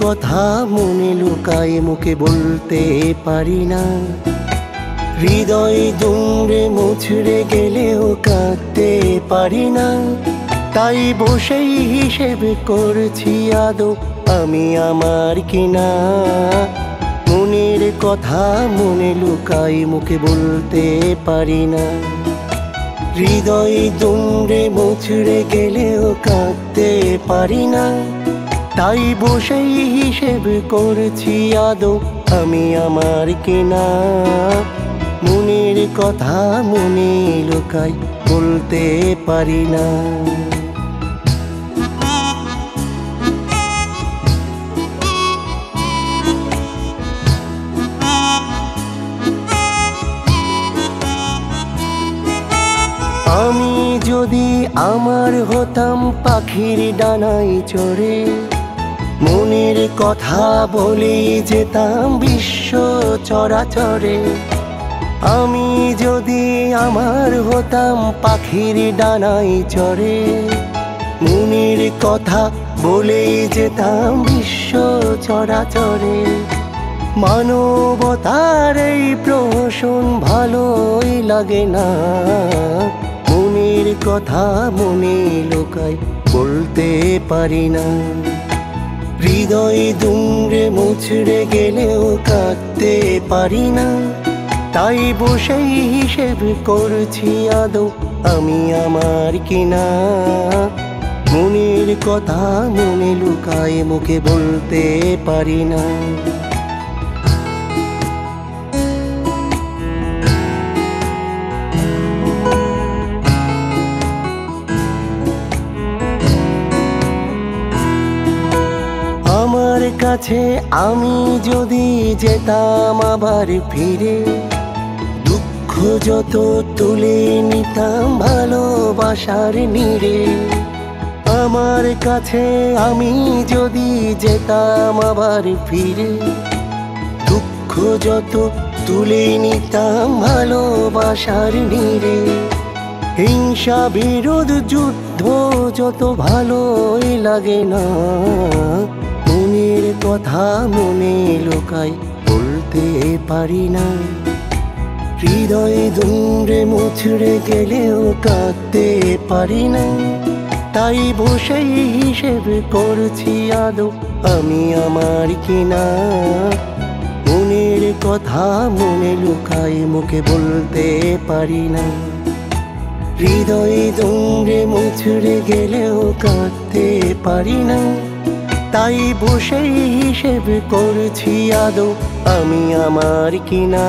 কথা মনে লুকায় মুখে বলতে পারি না। হৃদয় দুমড়ে মুচড়ে গেলেও কাঁদতে পারি না। তাই বসেই হিসেব করছি আদৌ আমি আমার কিনা। মনের কথা মনে লুকাই মুখে বলতে পারি না। হৃদয় দুমড়ে মুচড়ে গেলেও কাঁদতে পারি না। তাই বসেই হিসেব করছি আদৌ আমি আমার কিনা। মনের কথা মনে লুকাই বলতে পারি না। আমি যদি আমার হতাম পাখির ডানায় চড়ে, মনের কথা বলে যেতাম বিশ্ব চরাচরে। আমি যদি আমার হতাম পাখির ডানায় চড়ে, মনের কথা বলে যেতাম বিশ্ব চরাচরে। মানবতার এই প্রহসন ভালোই লাগে না। মনের কথা মনে লুকাই বলতে পারি না। হৃদয় দুমড়ে মুচড়ে গেলেও কাঁদতে পারি না। তাই বসেই হিসেব করছি আদৌ আমি আমার কিনা। মনের কথা মনে লুকায় মুখে বলতে পারি না। আমার কাছে আমি যদি যেতাম আবার ফিরে, দুঃখ যত তুলে নিতাম ভালোবাসার নীড়ে। আমার কাছে আমি যদি যেতাম আবার ফিরে, দুঃখ যত তুলে নিতাম ভালোবাসার নীড়ে। হিংসা বিরোধ যুদ্ধ যত ভালোই লাগে না। মনের কথা মনে লুকাই বলতে পারি না। হৃদয় দুমড়ে মুচড়ে গেলেও কাঁদতে পারি না। তাই বসেই হিসেব করছি আদৌ আমি আমার কিনা। মনের কথা মনে লুকাই মুখে বলতে পারি না। হৃদয় দুমড়ে মুচড়ে গেলেও কাঁদতে পারি না। তাই বসেই হিসেব করছি আদৌ আমি আমার কিনা।